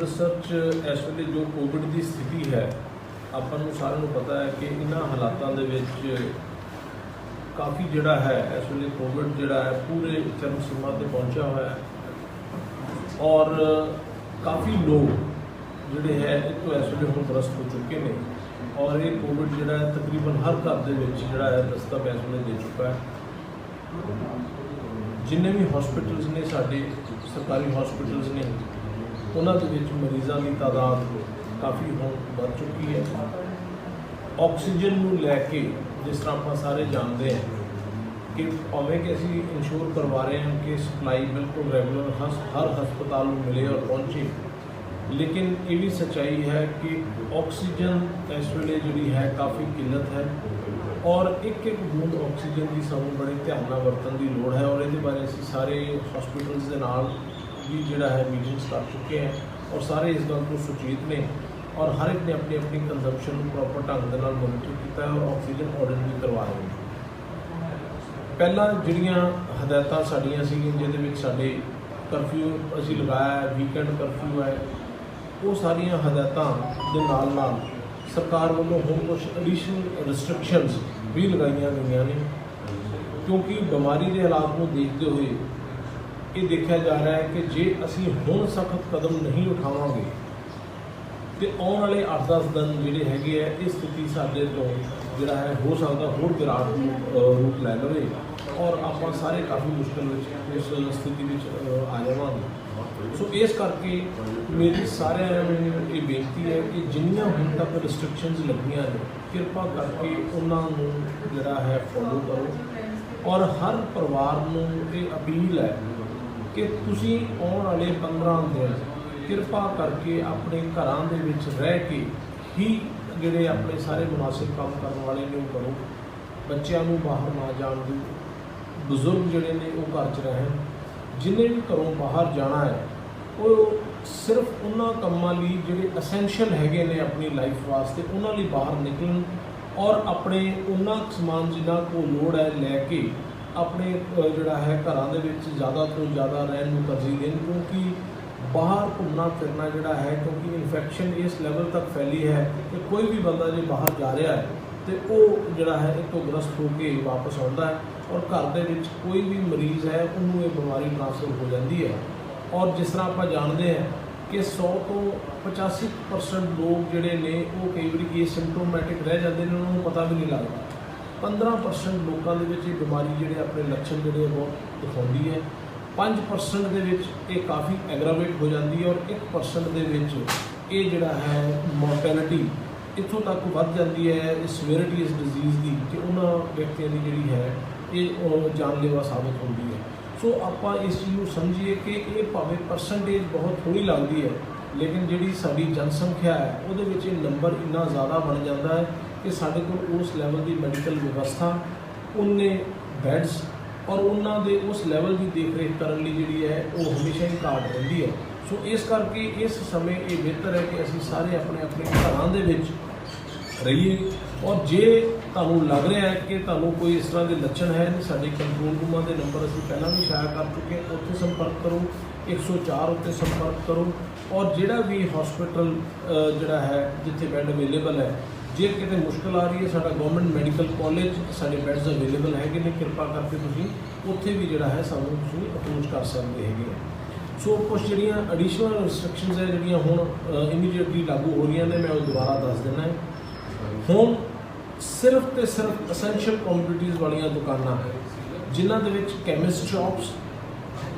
ਅੰਮ੍ਰਿਤਸਰ 'ਚ ਇਸ ਵੇਲੇ ਜੋ ਕੋਵਿਡ ਦੀ ਸਥਿਤੀ ਹੈ, ਆਪਾਂ ਨੂੰ ਸਾਰਿਆਂ ਨੂੰ ਪਤਾ ਹੈ ਕਿ ਇਹਨਾਂ ਹਾਲਾਤਾਂ ਦੇ ਵਿੱਚ ਕਾਫੀ ਜਿਹੜਾ ਹੈ ਇਸ ਵੇਲੇ ਕੋਵਿਡ ਜਿਹੜਾ ਹੈ ਪੂਰੇ ਚਰਮ ਸੀਮਾ 'ਤੇ ਪਹੁੰਚਿਆ ਹੋਇਆ ਹੈ ਔਰ ਕਾਫੀ ਲੋਕ ਜਿਹੜੇ ਹੈ ਇਹ ਤੋਂ ਇਸ ਵੇਲੇ ਹੁਣ ਗ੍ਰਸਤ ਹੋ ਚੁੱਕੇ ਨੇ ਔਰ ਇਹ ਕੋਵਿਡ ਜਿਹੜਾ ਹੈ ਤਕਰੀਬਨ ਹਰ ਘਰ ਦੇ ਵਿੱਚ ਜਿਹੜਾ ਹੈ ਦਸਤਕ ਇਸ ਵੇਲੇ ਦੇ ਚੁੱਕਾ ਹੈ। ਜਿੰਨੇ ਵੀ ਹਸਪੀਟਲਸ ਨੇ ਸਾਡੇ ਸਰਕਾਰੀ ਹਸਪੀਟਲਸ ਨੇ ਉਹਨਾਂ ਦੇ ਵਿੱਚ ਮਰੀਜ਼ਾਂ ਦੀ ਤਾਦਾਦ ਕਾਫੀ ਹੁਣ ਵੱਧ ਚੁੱਕੀ ਹੈ। ਆਕਸੀਜਨ ਨੂੰ ਲੈ ਕੇ ਜਿਸ ਤਰ੍ਹਾਂ ਆਪਾਂ ਸਾਰੇ ਜਾਣਦੇ ਹਾਂ ਕਿ ਭਾਵੇਂ ਕਿ ਅਸੀਂ ਇੰਸ਼ੋਰ ਕਰਵਾ ਰਹੇ ਹਾਂ ਕਿ ਸਪਲਾਈ ਬਿਲਕੁਲ ਰੈਗੂਲਰ ਹਰ ਹਸਪਤਾਲ ਨੂੰ ਮਿਲੇ ਔਰ ਪਹੁੰਚੇ, ਲੇਕਿਨ ਇਹ ਵੀ ਸੱਚਾਈ ਹੈ ਕਿ ਆਕਸੀਜਨ ਇਸ ਵੇਲੇ ਜਿਹੜੀ ਹੈ ਕਾਫੀ ਕਿੱਲਤ ਹੈ ਔਰ ਇੱਕ ਬੂੰਦ ਆਕਸੀਜਨ ਦੀ ਸਾਨੂੰ ਬੜੇ ਧਿਆਨ ਨਾਲ ਵਰਤਣ ਦੀ ਲੋੜ ਹੈ ਔਰ ਇਹਦੇ ਬਾਰੇ ਅਸੀਂ ਸਾਰੇ ਹਸਪੀਟਲਸ ਦੇ ਨਾਲ ਵੀ ਜਿਹੜਾ ਹੈ ਮੀਟਿੰਗਸ ਕਰ ਚੁੱਕੇ ਹਾਂ ਔਰ ਸਾਰੇ ਇਸ ਗੱਲ ਤੋਂ ਸੁਚੇਤ ਨੇ ਔਰ ਹਰ ਇੱਕ ਨੇ ਆਪਣੀ ਆਪਣੀ ਕੰਜ਼ੰਪਸ਼ਨ ਨੂੰ ਪ੍ਰੋਪਰ ਢੰਗ ਦੇ ਨਾਲ ਮੋਨੀਟਰ ਕੀਤਾ ਹੈ ਔਰ ਆਕਸੀਜਨ ਆਡਿਟ ਵੀ ਕਰਵਾ ਰਹੇ ਨੇ। ਪਹਿਲਾਂ ਜਿਹੜੀਆਂ ਹਦਾਇਤਾਂ ਸਾਡੀਆਂ ਸੀਗੀਆਂ ਜਿਹਦੇ ਵਿੱਚ ਸਾਡੇ ਕਰਫਿਊ ਅਸੀਂ ਲਗਾਇਆ ਹੈ, ਵੀਕਐਂਡ ਕਰਫਿਊ ਹੈ, ਉਹ ਸਾਰੀਆਂ ਹਦਾਇਤਾਂ ਦੇ ਨਾਲ ਸਰਕਾਰ ਵੱਲੋਂ ਹੁਣ ਕੁਝ ਐਡੀਸ਼ਨਲ ਰਿਸਟ੍ਰਿਕਸ਼ਨਸ ਵੀ ਲਗਾਈਆਂ ਗਈਆਂ ਨੇ ਕਿਉਂਕਿ ਬਿਮਾਰੀ ਦੇ ਹਾਲਾਤ ਨੂੰ ਦੇਖਦੇ ਹੋਏ ਇਹ ਦੇਖਿਆ ਜਾ ਰਿਹਾ ਹੈ ਕਿ ਜੇ ਅਸੀਂ ਹੁਣ ਸਖਤ ਕਦਮ ਨਹੀਂ ਉਠਾਵਾਂਗੇ ਤੇ ਆਉਣ ਵਾਲੇ 8-10 ਦਿਨ ਜਿਹੜੇ ਹੈਗੇ ਆ ਇਹ ਸਥਿਤੀ ਸਾਡੇ ਤੋਂ ਜਿਹੜਾ ਹੈ ਹੋ ਸਕਦਾ ਹੋਰ ਵਿਰਾਟ ਰੂਪ ਲੈ ਲਵੇ ਔਰ ਆਪਾਂ ਸਾਰੇ ਕਾਫੀ ਮੁਸ਼ਕਿਲ ਵਿੱਚ ਇਸ ਸਥਿਤੀ ਵਿੱਚ ਆ ਜਾਵਾਂਗੇ। ਸੋ ਇਸ ਕਰਕੇ ਮੇਰੀ ਸਾਰਿਆਂ ਨੂੰ ਇਹ ਬੇਨਤੀ ਹੈ ਕਿ ਜਿੰਨੀਆਂ ਹੁਣ ਤੱਕ ਰਿਸਟ੍ਰਿਕਸ਼ਨਸ ਲੱਗੀਆਂ ਨੇ ਕਿਰਪਾ ਕਰਕੇ ਉਹਨਾਂ ਨੂੰ ਜਿਹੜਾ ਹੈ ਫੋਲੋ ਕਰੋ ਔਰ ਹਰ ਪਰਿਵਾਰ ਨੂੰ ਇਹ ਅਪੀਲ ਹੈ ਕਿ ਤੁਸੀਂ ਆਉਣ ਵਾਲੇ 15 ਦਿਨ ਕਿਰਪਾ ਕਰਕੇ ਆਪਣੇ ਘਰਾਂ ਦੇ ਵਿੱਚ ਰਹਿ ਕੇ ਹੀ ਜਿਹੜੇ ਆਪਣੇ ਸਾਰੇ ਮੁਨਾਸਿਬ ਕੰਮ ਕਰਨ ਵਾਲੇ ਨੇ ਉਹ ਕਰੋ। ਬੱਚਿਆਂ ਨੂੰ ਬਾਹਰ ਨਾ ਜਾਣ ਦਿਓ, ਬਜ਼ੁਰਗ ਜਿਹੜੇ ਨੇ ਉਹ ਘਰ 'ਚ ਰਹਿਣ, ਜਿੰਨੇ ਵੀ ਘਰੋਂ ਬਾਹਰ ਜਾਣਾ ਹੈ ਉਹ ਸਿਰਫ ਉਹਨਾਂ ਕੰਮਾਂ ਲਈ ਜਿਹੜੇ ਅਸੈਂਸ਼ੀਅਲ ਹੈਗੇ ਨੇ ਆਪਣੀ ਲਾਈਫ ਵਾਸਤੇ ਉਹਨਾਂ ਲਈ ਬਾਹਰ ਨਿਕਲਣ ਔਰ ਆਪਣੇ ਉਹਨਾਂ ਸਮਾਨ ਜਿੰਨਾ ਕੋਲ ਲੋੜ ਹੈ ਲੈ ਕੇ ਆਪਣੇ ਜਿਹੜਾ ਹੈ ਘਰਾਂ ਦੇ ਵਿੱਚ ਜ਼ਿਆਦਾ ਤੋਂ ਜ਼ਿਆਦਾ ਰਹਿਣ ਨੂੰ ਤਰਜੀਹ ਦੇਣ ਕਿਉਂਕਿ ਬਾਹਰ ਘੁੰਮਣਾ ਫਿਰਨਾ ਜਿਹੜਾ ਹੈ ਕਿਉਂਕਿ ਇਨਫੈਕਸ਼ਨ ਇਸ ਲੈਵਲ ਤੱਕ ਫੈਲੀ ਹੈ ਕਿ ਕੋਈ ਵੀ ਬੰਦਾ ਜੇ ਬਾਹਰ ਜਾ ਰਿਹਾ ਹੈ ਤੇ ਉਹ ਜਿਹੜਾ ਹੈ ਇਹ ਤੋਂ ਗ੍ਰਸਤ ਹੋ ਕੇ ਵਾਪਸ ਆਉਂਦਾ ਹੈ ਔਰ ਘਰ ਦੇ ਵਿੱਚ ਕੋਈ ਵੀ ਮਰੀਜ਼ ਹੈ ਉਹਨੂੰ ਇਹ ਬਿਮਾਰੀ ਟ੍ਰਾਂਸਫਰ ਹੋ ਜਾਂਦੀ ਹੈ ਔਰ ਜਿਸ ਤਰ੍ਹਾਂ ਆਪਾਂ ਜਾਣਦੇ ਹਾਂ ਕਿ 100 ਤੋਂ 85% ਲੋਕ ਜਿਹੜੇ ਨੇ ਉਹ ਕਈ ਵਾਰੀ ਏਸਿਮਟੋਮੈਟਿਕ ਰਹਿ ਜਾਂਦੇ ਨੇ, ਉਹਨਾਂ ਨੂੰ ਪਤਾ ਵੀ ਨਹੀਂ ਲੱਗਦਾ। 15% ਲੋਕਾਂ ਦੇ ਵਿੱਚ ਇਹ ਬਿਮਾਰੀ ਜਿਹੜੇ ਆਪਣੇ ਲੱਛਣ ਜਿਹੜੇ ਬਹੁਤ ਦਿਖਾਉਂਦੀ ਹੈ, 5% ਦੇ ਵਿੱਚ ਇਹ ਕਾਫੀ ਐਗਰਾਵੇਟ ਹੋ ਜਾਂਦੀ ਹੈ ਔਰ 1% ਦੇ ਵਿੱਚ ਇਹ ਜਿਹੜਾ ਹੈ ਮੋਰਟੈਲਿਟੀ ਇੱਥੋਂ ਤੱਕ ਵੱਧ ਜਾਂਦੀ ਹੈ ਇਸ ਸਿਵਿਅਰਿਟੀ ਇਸ ਡਿਜ਼ੀਜ਼ ਦੀ ਕਿ ਉਹਨਾਂ ਵਿਅਕਤੀਆਂ ਦੀ ਜਿਹੜੀ ਹੈ ਇਹ ਜਾਨਲੇਵਾ ਸਾਬਤ ਹੁੰਦੀ ਹੈ। ਸੋ ਆਪਾਂ ਇਸ ਚੀਜ਼ ਨੂੰ ਸਮਝੀਏ ਕਿ ਇਹ ਭਾਵੇਂ ਪਰਸੈਂਟੇਜ ਬਹੁਤ ਥੋੜ੍ਹੀ ਲੱਗਦੀ ਹੈ ਲੇਕਿਨ ਜਿਹੜੀ ਸਾਡੀ ਜਨਸੰਖਿਆ ਹੈ ਉਹਦੇ ਵਿੱਚ ਇਹ ਨੰਬਰ ਇੰਨਾ ਜ਼ਿਆਦਾ ਬਣ ਜਾਂਦਾ ਹੈ ਕਿ ਸਾਡੇ ਕੋਲ ਉਸ ਲੈਵਲ ਦੀ ਮੈਡੀਕਲ ਵਿਵਸਥਾ, ਉਹਨੇ ਬੈਡਸ ਔਰ ਉਹਨਾਂ ਦੇ ਉਸ ਲੈਵਲ ਦੀ ਦੇਖ ਰੇਖ ਕਰਨ ਲਈ ਜਿਹੜੀ ਹੈ ਉਹ ਹਮੇਸ਼ਾ ਹੀ ਘਾਟ ਰਹਿੰਦੀ ਹੈ। ਸੋ ਇਸ ਕਰਕੇ ਇਸ ਸਮੇਂ ਇਹ ਬਿਹਤਰ ਹੈ ਕਿ ਅਸੀਂ ਸਾਰੇ ਆਪਣੇ ਆਪਣੇ ਘਰਾਂ ਦੇ ਵਿੱਚ ਰਹੀਏ ਔਰ ਜੇ ਤੁਹਾਨੂੰ ਲੱਗ ਰਿਹਾ ਹੈ ਕਿ ਤੁਹਾਨੂੰ ਕੋਈ ਇਸ ਤਰ੍ਹਾਂ ਦੇ ਲੱਛਣ ਹੈ ਸਾਡੇ ਕੰਟਰੋਲ ਰੂਮਾਂ ਦੇ ਨੰਬਰ ਅਸੀਂ ਪਹਿਲਾਂ ਵੀ ਸ਼ਾਇਰ ਕਰ ਚੁੱਕੇ, ਉੱਥੇ ਸੰਪਰਕ ਕਰੋ, 104 ਉੱਤੇ ਸੰਪਰਕ ਕਰੋ ਔਰ ਜਿਹੜਾ ਵੀ ਹਸਪੀਟਲ ਜਿਹੜਾ ਹੈ ਜਿੱਥੇ ਬੈੱਡ ਅਵੇਲੇਬਲ ਹੈ ਜੇ ਕਿਤੇ ਮੁਸ਼ਕਿਲ ਆ ਰਹੀ ਹੈ ਸਾਡਾ ਗਵਰਨਮੈਂਟ ਮੈਡੀਕਲ ਕਾਲਜ ਸਾਡੇ ਬੈੱਡਸ ਅਵੇਲੇਬਲ ਹੈਗੇ ਨੇ, ਕਿਰਪਾ ਕਰਕੇ ਤੁਸੀਂ ਉੱਥੇ ਵੀ ਜਿਹੜਾ ਹੈ ਸਾਨੂੰ ਤੁਸੀਂ ਅਪਰੋਚ ਕਰ ਸਕਦੇ ਹੈਗੇ ਆ। ਸੋ ਕੁਛ ਜਿਹੜੀਆਂ ਐਡੀਸ਼ਨਲ ਰਿਸਟ੍ਰਿਕਸ਼ਨਸ ਹੈ ਜਿਹੜੀਆਂ ਹੁਣ ਇਮੀਡੀਏਟਲੀ ਲਾਗੂ ਹੋ ਰਹੀਆਂ ਨੇ ਮੈਂ ਉਹ ਦੁਬਾਰਾ ਦੱਸ ਦਿੰਦਾ ਹੈ। ਹੁਣ ਸਿਰਫ ਤੇ ਸਿਰਫ ਅਸੈਂਸ਼ੀਅਲ ਕਮੋਡਿਟੀਜ਼ ਵਾਲੀਆਂ ਦੁਕਾਨਾਂ ਜਿਨ੍ਹਾਂ ਦੇ ਵਿੱਚ ਕੈਮਿਸਟ ਸ਼ਾਪਸ,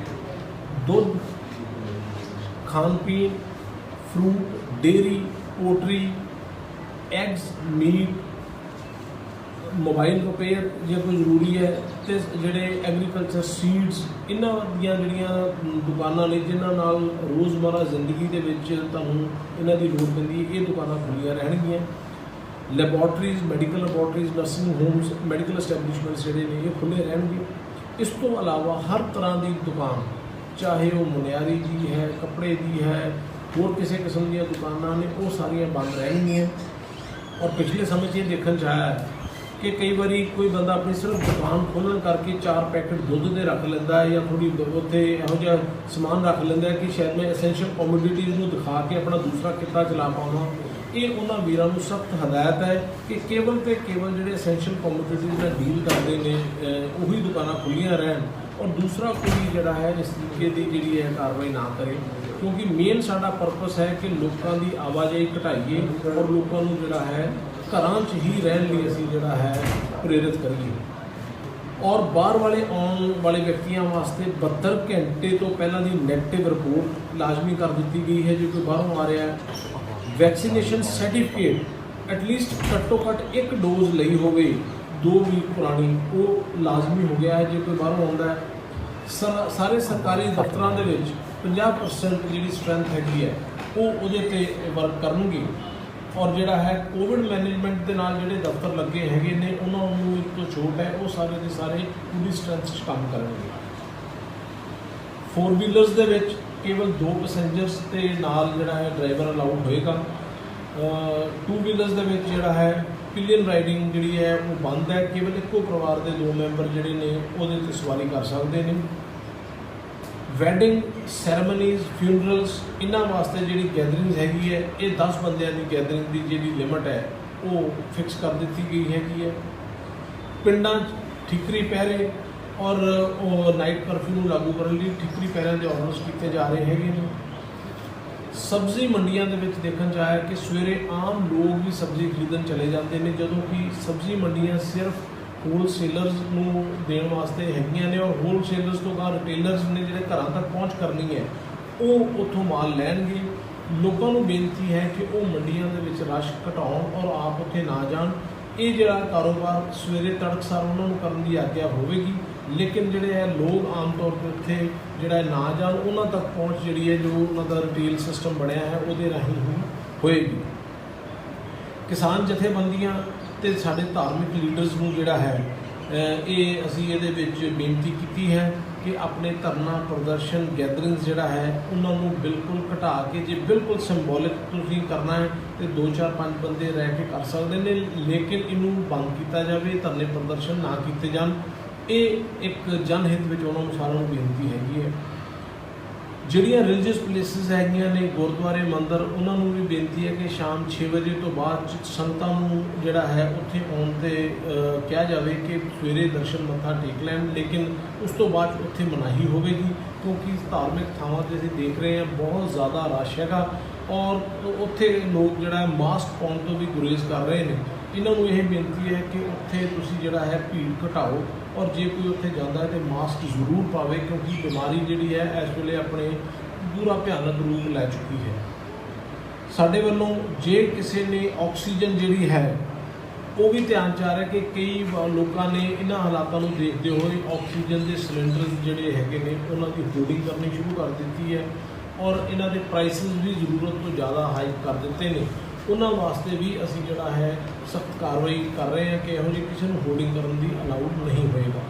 ਦੁੱਧ, ਖਾਣ ਪੀਣ, fruit, dairy, poultry, eggs, meat, mobile repair ਜੇ ਕੋਈ ਜ਼ਰੂਰੀ ਹੈ ਅਤੇ ਜਿਹੜੇ ਐਗਰੀਕਲਚਰ ਸੀਡਸ, ਇਹਨਾਂ ਦੀਆਂ ਜਿਹੜੀਆਂ ਦੁਕਾਨਾਂ ਨੇ ਜਿਨ੍ਹਾਂ ਨਾਲ ਰੋਜ਼ਮਰਾ ਜ਼ਿੰਦਗੀ ਦੇ ਵਿੱਚ ਤੁਹਾਨੂੰ ਇਹਨਾਂ ਦੀ ਲੋੜ ਪੈਂਦੀ ਹੈ ਇਹ ਦੁਕਾਨਾਂ ਖੁੱਲ੍ਹੀਆਂ ਰਹਿਣਗੀਆਂ। Laboratories, medical laboratories, nursing homes, medical establishments ਜਿਹੜੇ ਨੇ ਇਹ ਖੁੱਲ੍ਹੇ ਰਹਿਣਗੇ। ਇਸ ਤੋਂ ਇਲਾਵਾ ਹਰ ਤਰ੍ਹਾਂ ਦੀ ਦੁਕਾਨ ਚਾਹੇ ਉਹ ਮੁਨਿਆਰੀ ਦੀ ਹੈ, ਕੱਪੜੇ ਦੀ ਹੈ, ਹੋਰ ਕਿਸੇ ਕਿਸਮ ਦੀਆਂ ਦੁਕਾਨਾਂ ਨੇ ਉਹ ਸਾਰੀਆਂ ਬੰਦ ਰਹਿਣਗੀਆਂ। ਔਰ ਪਿਛਲੇ ਸਮੇਂ 'ਚ ਇਹ ਦੇਖਣ 'ਚ ਆਇਆ ਹੈ कि कई बारी कोई बंदा अपनी सिर्फ दुकान खोलण करके 4 पैकेट दुੱਧ ਦੇ रख ਲੈਂਦਾ है या थोड़ी उत्थे ਇਹੋ ਜਿਹਾ समान रख ਲੈਂਦਾ है कि शायद मैं एसेंशियल कमोडिटीज़ ਨੂੰ ਦਿਖਾ ਕੇ ਆਪਣਾ ਦੂਸਰਾ ਕਿੱਤਾ ਚਲਾ ਪਾਵਾਂ। ਇਹ ਉਹਨਾਂ ਵੀਰਾਂ ਨੂੰ ਸਖਤ ਹਦਾਇਤ ਹੈ ਕਿ ਕੇਵਲ ਤੇ ਕੇਵਲ ਜਿਹੜੇ ਐਸੈਂਸ਼ੀਅਲ ਕਮੋਡਿਟੀਜ਼ ਨਾਲ ਡੀਲ ਕਰਦੇ ਨੇ ਉਹੀ ਦੁਕਾਨਾਂ ਖੁੱਲ੍ਹੀਆਂ ਰਹਿਣ ਔਰ ਦੂਸਰਾ ਕੋਈ ਜਿਹੜਾ ਹੈ ਇਸ ਤਰੀਕੇ ਦੀ ਜਿਹੜੀ ਹੈ ਕਾਰਵਾਈ ਨਾ ਕਰੇ, ਕਿਉਂਕਿ ਮੇਨ ਸਾਡਾ ਪਰਪਸ ਹੈ ਕਿ ਲੋਕਾਂ ਦੀ ਆਵਾਜਾਈ ਘਟਾਈਏ ਔਰ ਲੋਕਾਂ ਨੂੰ ਜਿਹੜਾ ਹੈ ਘਰਾਂ 'ਚ ਹੀ ਰਹਿਣ ਲਈ ਅਸੀਂ ਜਿਹੜਾ ਹੈ ਪ੍ਰੇਰਿਤ ਕਰੀਏ। ਔਰ ਬਾਹਰ ਵਾਲੇ ਆਉਣ ਵਾਲੇ ਵਿਅਕਤੀਆਂ ਵਾਸਤੇ 72 ਘੰਟੇ ਤੋਂ ਪਹਿਲਾਂ ਦੀ ਨੈਗੇਟਿਵ ਰਿਪੋਰਟ ਲਾਜ਼ਮੀ ਕਰ ਦਿੱਤੀ ਗਈ ਹੈ। ਜੇ ਕੋਈ ਬਾਹਰੋਂ ਆ ਰਿਹਾ ਹੈ, ਵੈਕਸੀਨੇਸ਼ਨ ਸਰਟੀਫਿਕੇਟ ਐਟਲੀਸਟ ਘੱਟੋ ਘੱਟ ਇੱਕ ਡੋਜ਼ ਲਈ ਹੋਵੇ 2 ਵੀਕ ਪੁਰਾਣੀ, ਉਹ ਲਾਜ਼ਮੀ ਹੋ ਗਿਆ ਹੈ। ਜੇ ਕੋਈ ਬਾਹਰੋਂ ਆਉਂਦਾ ਹੈ, ਸਾਰੇ ਸਰਕਾਰੀ ਦਫ਼ਤਰਾਂ ਦੇ ਵਿੱਚ 50% ਜਿਹੜੀ ਸਟਰੈਂਥ ਹੈਗੀ ਹੈ ਉਹ ਉਹਦੇ 'ਤੇ ਵਰਕ ਕਰਨਗੇ ਔਰ ਜਿਹੜਾ ਹੈ ਕੋਵਿਡ ਮੈਨੇਜਮੈਂਟ ਦੇ ਨਾਲ ਜਿਹੜੇ ਦਫ਼ਤਰ ਲੱਗੇ ਹੈਗੇ ਨੇ ਉਹਨਾਂ ਨੂੰ ਇੱਕ ਤੋਂ ਛੋਟ ਹੈ, ਉਹ ਸਾਰੇ ਦੇ ਸਾਰੇ ਪੂਰੀ ਸਟਰੈਂਥ 'ਚ ਕੰਮ ਕਰਨਗੇ। 4 ਵੀਲਰਸ ਦੇ ਵਿੱਚ ਕੇਵਲ 2 ਪੈਸੇਂਜਰਸ ਤੇ ਨਾਲ ਜਿਹੜਾ ਹੈ ਡਰਾਈਵਰ ਅਲਾਉਡ ਹੋਏਗਾ। 2 ਵੀਲਰਸ ਦੇ ਵਿੱਚ ਜਿਹੜਾ ਹੈ ਪਿਲੀਅਨ ਰਾਈਡਿੰਗ ਜਿਹੜੀ ਹੈ ਉਹ ਬੰਦ ਹੈ, ਕੇਵਲ ਇੱਕੋ ਪਰਿਵਾਰ ਦੇ 2 ਮੈਂਬਰ ਜਿਹੜੇ ਨੇ ਉਹਦੇ 'ਤੇ ਸਵਾਰੀ ਕਰ ਸਕਦੇ ਨੇ। ਵੈਡਿੰਗ ਸੈਰੇਮਨੀਜ਼, ਫਿਊਨਰਲਸ, ਇਹਨਾਂ ਵਾਸਤੇ ਜਿਹੜੀ ਗੈਦਰਿੰਗਸ ਹੈਗੀ ਹੈ ਇਹ 10 ਬੰਦਿਆਂ ਦੀ ਗੈਦਰਿੰਗ ਦੀ ਜਿਹੜੀ ਲਿਮਟ ਹੈ ਉਹ ਫਿਕਸ ਕਰ ਦਿੱਤੀ ਗਈ ਹੈਗੀ ਹੈ। ਪਿੰਡਾਂ 'ਚ ਠੀਕਰੀ ਪਹਿਰੇ ਔਰ ਉਹ ਨਾਈਟ ਕਰਫਿਊ ਨੂੰ ਲਾਗੂ ਕਰਨ ਲਈ ਠੀਕਰੀ ਪਹਿਰਿਆਂ ਦੇ ਆਰਡਰਸ ਕੀਤੇ ਜਾ ਰਹੇ ਹੈਗੇ ਨੇ। ਸਬਜ਼ੀ ਮੰਡੀਆਂ ਦੇ ਵਿੱਚ ਦੇਖਣ 'ਚ ਆਇਆ ਕਿ ਸਵੇਰੇ ਆਮ ਲੋਕ ਵੀ ਸਬਜ਼ੀ ਖਰੀਦਣ ਚਲੇ ਜਾਂਦੇ ਨੇ, ਜਦੋਂ ਕਿ ਸਬਜ਼ੀ ਮੰਡੀਆਂ ਸਿਰਫ ਹੋਲਸੇਲਰਸ ਨੂੰ ਦੇਣ ਵਾਸਤੇ ਹੈਗੀਆਂ ਨੇ ਔਰ ਹੋਲਸੇਲਰਸ ਤੋਂ ਬਾਅਦ ਰਿਟੇਲਰਸ ਨੇ ਜਿਹੜੇ ਘਰਾਂ ਤੱਕ ਪਹੁੰਚ ਕਰਨੀ ਹੈ ਉਹ ਉੱਥੋਂ ਮਾਲ ਲੈਣਗੇ। ਲੋਕਾਂ ਨੂੰ ਬੇਨਤੀ ਹੈ ਕਿ ਉਹ ਮੰਡੀਆਂ ਦੇ ਵਿੱਚ ਰਸ਼ ਘਟਾਉਣ ਔਰ ਆਪ ਉੱਥੇ ਨਾ ਜਾਣ। ਇਹ ਜਿਹੜਾ ਕਾਰੋਬਾਰ ਸਵੇਰੇ ਤੜਕਸਾਰ ਉਹਨਾਂ ਨੂੰ ਕਰਨ ਦੀ ਆਗਿਆ ਹੋਵੇਗੀ, ਲੇਕਿਨ ਜਿਹੜੇ ਹੈ ਲੋਕ ਆਮ ਤੌਰ 'ਤੇ ਉੱਥੇ ਜਿਹੜਾ ਨਾ ਜਾਣ, ਉਹਨਾਂ ਤੱਕ ਪਹੁੰਚ ਜਿਹੜੀ ਹੈ ਜੋ ਉਹਨਾਂ ਦਾ ਰਿਟੇਲ ਸਿਸਟਮ ਬਣਿਆ ਹੈ ਉਹਦੇ ਰਾਹੀਂ ਹੀ ਹੋਏਗੀ। ਕਿਸਾਨ ਜਥੇਬੰਦੀਆਂ ਤੇ ਸਾਡੇ ਧਾਰਮਿਕ ਲੀਡਰਸ ਨੂੰ ਜਿਹੜਾ ਹੈ ਇਹ ਅਸੀਂ ਇਹਦੇ ਵਿੱਚ ਬੇਨਤੀ ਕੀਤੀ ਹੈ ਕਿ ਆਪਣੇ ਧਰਨਾ ਪ੍ਰਦਰਸ਼ਨ ਗੈਦਰਿੰਗਸ ਜਿਹੜਾ ਹੈ ਉਹਨਾਂ ਨੂੰ ਬਿਲਕੁਲ ਘਟਾ ਕੇ, ਜੇ ਬਿਲਕੁਲ ਸਿੰਬੋਲਿਕ ਤੁਸੀਂ ਕਰਨਾ ਹੈ ਤੇ 2-4-5 ਬੰਦੇ ਰਹਿ ਕੇ ਕਰ ਸਕਦੇ ਨੇ, ਲੇਕਿਨ ਇਹਨੂੰ ਬੰਦ ਕੀਤਾ ਜਾਵੇ, ਧਰਨੇ ਪ੍ਰਦਰਸ਼ਨ ਨਾ ਕੀਤੇ ਜਾਣ। ਇਹ ਇੱਕ ਜਨਹਿਤ ਵਿੱਚ ਉਹਨਾਂ ਨੂੰ ਸਾਰਿਆਂ ਨੂੰ ਬੇਨਤੀ ਹੈਗੀ ਹੈ। ਜਿਹੜੀਆਂ ਰਿਲੀਜੀਅਸ ਪਲੇਸਿਸ ਹੈਗੀਆਂ ਨੇ, ਗੁਰਦੁਆਰੇ, ਮੰਦਰ, ਉਹਨਾਂ ਨੂੰ ਵੀ ਬੇਨਤੀ ਹੈ ਕਿ ਸ਼ਾਮ 6 ਵਜੇ ਤੋਂ ਬਾਅਦ ਸੰਗਤਾਂ ਨੂੰ ਜਿਹੜਾ ਹੈ ਉੱਥੇ ਆਉਣ 'ਤੇ ਕਿਹਾ ਜਾਵੇ ਕਿ ਸਵੇਰੇ ਦਰਸ਼ਨ ਮੱਥਾ ਟੇਕ ਲੈਣ, ਲੇਕਿਨ ਉਸ ਤੋਂ ਬਾਅਦ ਉੱਥੇ ਮਨਾਹੀ ਹੋਵੇਗੀ, ਕਿਉਂਕਿ ਧਾਰਮਿਕ ਥਾਵਾਂ 'ਤੇ ਅਸੀਂ ਦੇਖ ਰਹੇ ਹਾਂ ਬਹੁਤ ਜ਼ਿਆਦਾ ਰਸ਼ ਹੈਗਾ ਔਰ ਉੱਥੇ ਲੋਕ ਜਿਹੜਾ ਹੈ ਮਾਸਕ ਪਾਉਣ ਤੋਂ ਵੀ ਗੁਰੇਜ਼ ਕਰ ਰਹੇ ਨੇ। ਇਹਨਾਂ ਨੂੰ ਇਹ ਬੇਨਤੀ ਹੈ ਕਿ ਉੱਥੇ ਤੁਸੀਂ ਜਿਹੜਾ ਹੈ ਭੀੜ ਘਟਾਓ ਔਰ ਜੇ ਕੋਈ ਉੱਥੇ ਜਾਂਦਾ ਹੈ ਤਾਂ ਮਾਸਕ ਜ਼ਰੂਰ ਪਾਵੇ, ਕਿਉਂਕਿ ਬਿਮਾਰੀ ਜਿਹੜੀ ਹੈ ਇਸ ਵੇਲੇ ਆਪਣੇ ਪੂਰਾ ਭਿਆਨਕ ਰੂਪ ਲੈ ਚੁੱਕੀ ਹੈ। ਸਾਡੇ ਵੱਲੋਂ ਜੇ ਕਿਸੇ ਨੇ ਆਕਸੀਜਨ ਜਿਹੜੀ ਹੈ ਉਹ ਵੀ ਧਿਆਨ 'ਚ ਆ ਰਿਹਾ ਕਿ ਕਈ ਲੋਕਾਂ ਨੇ ਇਹਨਾਂ ਹਾਲਾਤਾਂ ਨੂੰ ਦੇਖਦੇ ਹੋਏ ਆਕਸੀਜਨ ਦੇ ਸਿਲੰਡਰ ਜਿਹੜੇ ਹੈਗੇ ਨੇ ਉਹਨਾਂ ਦੀ ਹੋਰਡਿੰਗ ਕਰਨੀ ਸ਼ੁਰੂ ਕਰ ਦਿੱਤੀ ਹੈ ਔਰ ਇਹਨਾਂ ਦੇ ਪ੍ਰਾਈਸਿਸ ਵੀ ਜ਼ਰੂਰਤ ਤੋਂ ਜ਼ਿਆਦਾ ਹਾਈਕ ਕਰ ਦਿੱਤੇ ਨੇ। ਉਹਨਾਂ ਵਾਸਤੇ ਵੀ ਅਸੀਂ ਜਿਹੜਾ ਹੈ ਸਖਤ ਕਾਰਵਾਈ ਕਰ ਰਹੇ ਹਾਂ ਕਿ ਇਹੋ ਜਿਹੀ ਕਿਸੇ ਨੂੰ ਹੋਰਡਿੰਗ ਕਰਨ ਦੀ ਅਲਾਊਡ ਨਹੀਂ ਹੋਏਗਾ।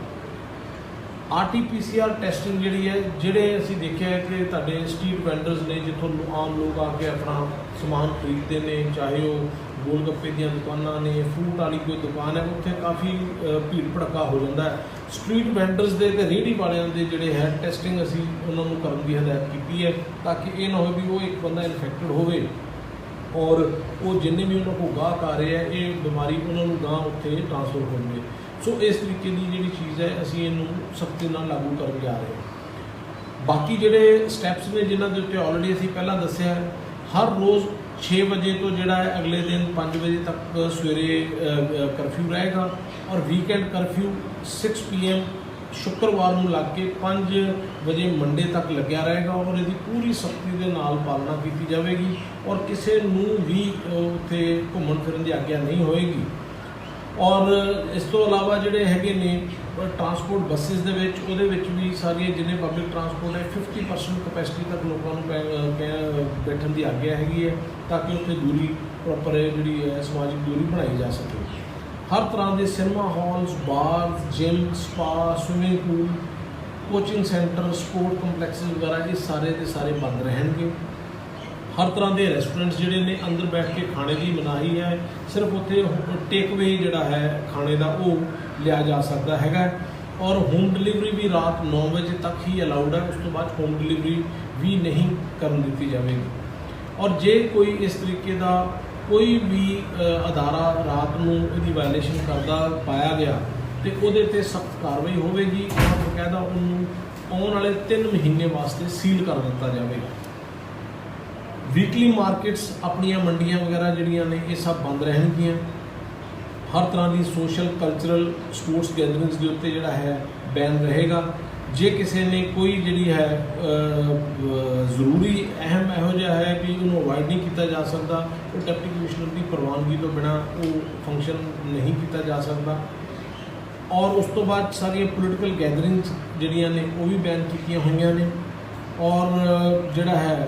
RT-PCR ਟੈਸਟਿੰਗ ਜਿਹੜੀ ਹੈ, ਜਿਹੜੇ ਅਸੀਂ ਦੇਖਿਆ ਹੈ ਕਿ ਤੁਹਾਡੇ ਸਟਰੀਟ ਵੈਂਡਰਸ ਨੇ ਜਿੱਥੋਂ ਆਮ ਲੋਕ ਆ ਕੇ ਆਪਣਾ ਸਮਾਨ ਖਰੀਦਦੇ ਨੇ, ਚਾਹੇ ਉਹ ਗੋਲ ਗੱਪੇ ਦੀਆਂ ਦੁਕਾਨਾਂ ਨੇ, ਫਰੂਟ ਵਾਲੀ ਕੋਈ ਦੁਕਾਨ ਹੈ, ਉੱਥੇ ਕਾਫੀ ਭੀੜ ਭੜੱਕਾ ਹੋ ਜਾਂਦਾ ਹੈ। ਸਟਰੀਟ ਵੈਂਡਰਸ ਦੇ ਅਤੇ ਰੇਹੜੀ ਵਾਲਿਆਂ ਦੇ ਜਿਹੜੇ ਹੈ ਟੈਸਟਿੰਗ ਅਸੀਂ ਉਹਨਾਂ ਨੂੰ ਕਰਨ ਦੀ ਹਦਾਇਤ ਕੀਤੀ ਹੈ ਤਾਂ ਕਿ ਇਹ ਨਾ ਹੋਵੇ ਵੀ ਉਹ ਇੱਕ ਬੰਦਾ ਇਨਫੈਕਟਡ ਹੋਵੇ ਔਰ ਉਹ ਜਿੰਨੇ ਵੀ ਉਹਨਾਂ ਕੋਲ ਗਾਹਕ ਆ ਰਹੇ ਹੈ ਇਹ ਬਿਮਾਰੀ ਉਹਨਾਂ ਨੂੰ ਗਾਹ ਉੱਥੇ ਟ੍ਰਾਂਸਫਰ ਹੋਣਗੇ। ਸੋ ਇਸ ਤਰੀਕੇ ਦੀ ਜਿਹੜੀ ਚੀਜ਼ ਹੈ ਅਸੀਂ ਇਹਨੂੰ ਸਖਤੀ ਨਾਲ ਲਾਗੂ ਕਰਨ ਜਾ ਰਹੇ ਹਾਂ। ਬਾਕੀ ਜਿਹੜੇ ਸਟੈਪਸ ਨੇ ਜਿਨ੍ਹਾਂ ਦੇ ਉੱਤੇ ਆਲਰੇਡੀ ਅਸੀਂ ਪਹਿਲਾਂ ਦੱਸਿਆ ਹੈ, ਹਰ ਰੋਜ਼ 6 ਵਜੇ ਤੋਂ ਜਿਹੜਾ ਹੈ ਅਗਲੇ ਦਿਨ 5 ਵਜੇ ਤੱਕ ਸਵੇਰੇ ਕਰਫਿਊ ਰਹੇਗਾ ਔਰ ਵੀਕਐਂਡ ਕਰਫਿਊ 6 PM ਸ਼ੁੱਕਰਵਾਰ ਨੂੰ ਲੱਗ ਕੇ 5 ਵਜੇ ਮੰਡੇ ਤੱਕ ਲੱਗਿਆ ਰਹੇਗਾ ਔਰ ਇਹਦੀ ਪੂਰੀ ਸਖਤੀ ਦੇ ਨਾਲ ਪਾਲਣਾ ਕੀਤੀ ਜਾਵੇਗੀ ਔਰ ਕਿਸੇ ਨੂੰ ਵੀ ਉੱਥੇ ਘੁੰਮਣ ਫਿਰਨ ਦੀ ਆਗਿਆ ਨਹੀਂ ਹੋਏਗੀ। ਔਰ ਇਸ ਤੋਂ ਇਲਾਵਾ ਜਿਹੜੇ ਹੈਗੇ ਨੇ ਟਰਾਂਸਪੋਰਟ ਬੱਸਿਸ ਦੇ ਵਿੱਚ, ਉਹਦੇ ਵਿੱਚ ਵੀ ਸਾਰੀਆਂ ਜਿੰਨੇ ਪਬਲਿਕ ਟਰਾਂਸਪੋਰਟ ਹੈ 50% ਕਪੈਸਿਟੀ ਤੱਕ ਲੋਕਾਂ ਨੂੰ ਬੈਠਣ ਦੀ ਆਗਿਆ ਹੈਗੀ ਹੈ ਤਾਂ ਕਿ ਉੱਥੇ ਦੂਰੀ ਪ੍ਰੋਪਰ ਜਿਹੜੀ ਹੈ ਸਮਾਜਿਕ ਦੂਰੀ ਬਣਾਈ ਜਾ ਸਕੇ। ਹਰ ਤਰ੍ਹਾਂ ਦੇ cinema halls, bar, gym, spa, swimming pool, coaching centre, sport complexes ਵਗੈਰਾ ਇਹ ਸਾਰੇ ਦੇ ਸਾਰੇ ਬੰਦ ਰਹਿਣਗੇ। हर तरह के रेस्टोरेंट्स जिहड़े ने अंदर बैठ के खाने की मनाही है, सिर्फ उत्थे टेक वे जिहड़ा है खाने का वो लिया जा सकता है। और होम डिलीवरी भी रात 9 बजे तक ही अलाउड है, उस तो बाद होम डिलीवरी भी नहीं करन दी जाएगी। और जे कोई इस तरीके का कोई भी अदारा रात को इसकी वायलेशन करता पाया गया तो उहदे ते सख्त कार्रवाई होगी और बकायदा उन्होंने आने वाले 3 महीने वास्ते सील कर दिता जाएगा। वीकली मार्केट्स अपनिया मंडियां वगैरह जिहड़ियां ने ये सब बंद रहनगियां। हर तरह की सोशल कल्चरल स्पोर्ट्स गैदरिंग्स के उत्ते जिहड़ा है बैन रहेगा। जे किसी ने कोई जिहड़ी है ज़रूरी अहम इहो जिहा है भी उन्होंने अवॉइड नहीं किया जा सकता, वो डिप्टी कमिश्नर की प्रवानगी तो बिना वो फंक्शन नहीं किया जा सकता। और उस तो बाद सारिया पोलिटिकल गैदरिंग्स जिहड़ियां ने वो भी बैन कीतियां होईयां ने। और जिहड़ा है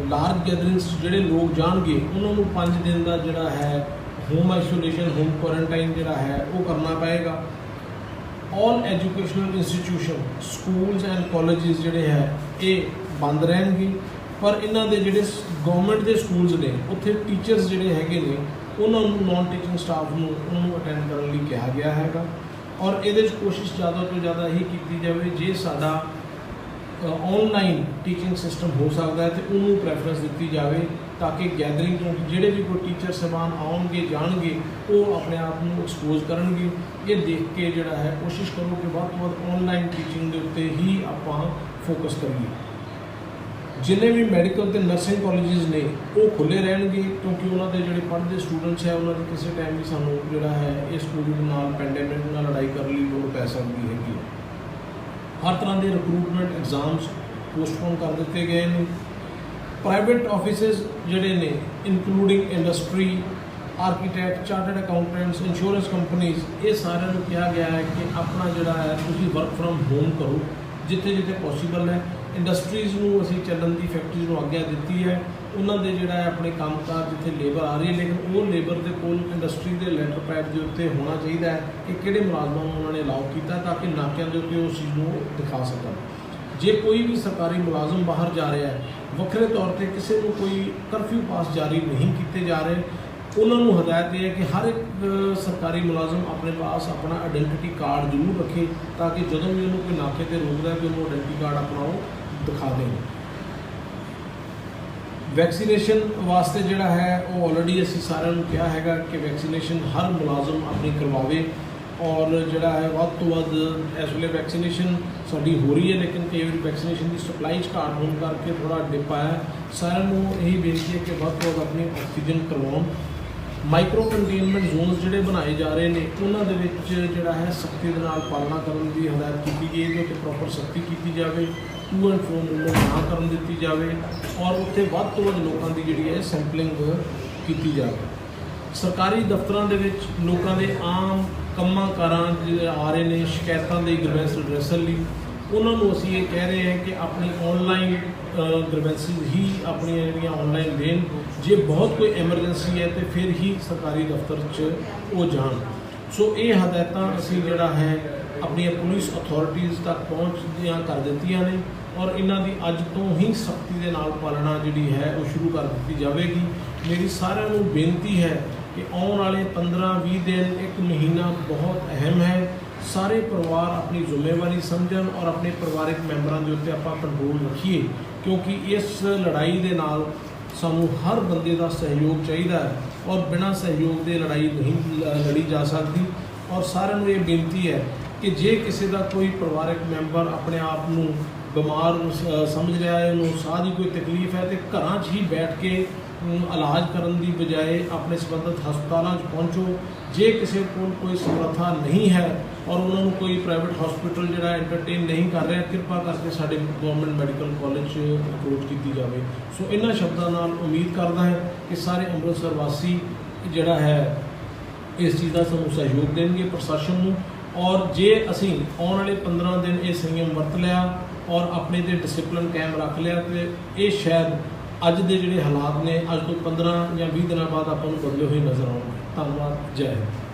लार्ज गैदरिंग्स जिहड़े लोग जाणगे उन्होंने 5 दिन का जिहड़ा है होम आइसोलेशन होम क्वारंटाइन जिहड़ा है वो करना पएगा। All educational institution schools and colleges जिहड़े है ये बंद रहणगे, पर इन्हां दे जिहड़े गवर्नमेंट के स्कूल्स ने उत्थे टीचर्स जिहड़े हैगे ने उन्होंने नॉन टीचिंग स्टाफ नूं उन्होंने अटेंड करने लई कहा गया हैगा। और इहदे कोशिश ज़्यादा तो ज़्यादा ही की जाए जे साडा ऑनलाइन टीचिंग सिस्टम हो सकता है तो उन्होंने प्रैफरेंस दी जाए, ताकि गैदरिंग क्योंकि जोड़े भी कोई टीचर साहबान आउणगे जाणगे वो अपने आप को एक्सपोज करेंगे। ये देख के जोड़ा है कोशिश करो कि वध तो वध ऑनलाइन टीचिंग के उत्ते ही आप फोकस करिए। जिन्हें भी मैडिकल तो नर्सिंग कॉलेजेस ने वो खुले रहणगे, क्योंकि उन्होंने जोड़े पढ़ते स्टूडेंट्स है उन्होंने किसी टाइम भी सानू जोड़ा है इस कोविड नाल पैंडेमिक नाल लड़ाई करने की लोड़ पै सकती हैगी। हर तरह के रिक्रूटमेंट एग्जाम्स पोस्टपोन कर दिए गए हैं। प्राइवेट ऑफिसेज जिहड़े ने including industry architect chartered accountants insurance companies ये सारे को कहा गया है कि अपना जोड़ा है तुसीं वर्क फ्रॉम होम करो जिथे जिथे पॉसीबल है। इंडस्ट्रीज़ को असीं चलन की फैक्ट्रीज़ को आग्ञा दी है, उन्होंने जोड़ा है अपने कामकाज जिथे लेबर आ रही है, लेकिन वो लेबर के कोल इंडस्ट्री के लैटर पैड के उत्ते होना चाहिए है कि किहड़े मुलाजमां नूं उन्होंने अलाउ किया, ताकि नाकियां के उत्ते उस चीज़ को दिखा सकन। जे कोई भी सरकारी मुलाजम बाहर जा रहा है वक्रे तौर पर किसी को कोई करफ्यू पास जारी नहीं किए जा रहे, उन्होंने हदायत है कि हर एक सरकारी मुलाजम अपने पास अपना आइडेंटिटी कार्ड जरूर रखे, ताकि जो भी उन्होंने कोई नाके पर रोकता है कि उन्होंने आइडेंटिटी कार्ड अपना वो दिखा दें। वैक्सीनेशन वास्ते जोड़ा है वो ऑलरेडी असी सारे कहा है कि वैक्सीनेशन हर मुलाजम अपनी करवावे, और जोड़ा है वध तो वध इस वे वैक्सीनेशन साड़ी हो रही है, लेकिन कई बार वैक्सीनेशन की सप्लाई घाट होने करके थोड़ा डिप आया। सारों यही बेनती है कि वध तो वध अपनी ऑक्सीजन करवाओ। माइक्रो कंटेनमेंट जोन्स जोड़े बनाए जा रहे हैं उन्होंने जोड़ा है सख्ती के नाल पालना करने की हदायत की गई है कि प्रॉपर सख्ती की जाए, टू एंड फ्रो मूवमेंट ना करन दी जाए, और उत्थे वध तो वध लोगों की जिहड़ी है सैंपलिंग की जाए। सरकारी दफ्तरों के लोगों के आम कम्मां कारां आ रहे हैं शिकायतों के ग्रीवेंस रिड्रेसल लई, उन्होंने असीं ये कह रहे हैं कि अपनी ऑनलाइन ग्रीवेंसिस ही अपनी जिहड़ियां ऑनलाइन देन, जे बहुत कोई एमरजेंसी है तो फिर ही सरकारी दफ्तर च वो जान। सो ये हदायत असीं जिहड़ा है अपनी पुलिस अथॉरिटीज़ तक पहुँच कर दित्तियां ने, और इन्हां दी अज तो ही सख्ती के नाल पालना जिहड़ी है वो शुरू कर दी जाएगी। मेरी सारिਆਂ ਨੂੰ बेनती है कि आने वाले 15-20 दिन एक महीना बहुत अहम है। सारे परिवार अपनी जिम्मेवारी समझन और अपने परिवारिक मैंबरों के उत्ते आपां कंट्रोल रखिए, क्योंकि इस लड़ाई के नाल सानू हर बंदे का सहयोग चाहिए है, और बिना सहयोग के लड़ाई नहीं लड़ी जा सकती। और सारिਆਂ ਨੂੰ ये बेनती है कि जे किसी का कोई परिवारिक मैंबर अपने आप को बीमार समझ रहा है, उन्होंने साह की कोई तकलीफ है, तो घरां 'च ही बैठ के इलाज करने की बजाय अपने संबंधित हस्पतालों पहुँचो। जे किसी को कोई समर्था नहीं है और उन्होंने कोई प्राइवेट हॉस्पिटल जो एंटरटेन नहीं कर रहा, कृपा करके साढ़े गवर्नमेंट मैडिकल कॉलेज अप्रोच की जाए। सो इन्होंने शब्दों नाल उम्मीद करता है कि सारे अमृतसर वासी जोड़ा है इस चीज़ का सानू सहयोग देंगे प्रशासन को, और जे असी आने वाले 15 दिन ये संयम वरत लिया और अपने ते डिसिपलिन कायम रख लिया, तो ये शायद अज के जोड़े हालात ने अज तो 15 या 20 दिन बाद आपको बदले हुए नज़र आएंगे। धन्यवाद। जय हिंद।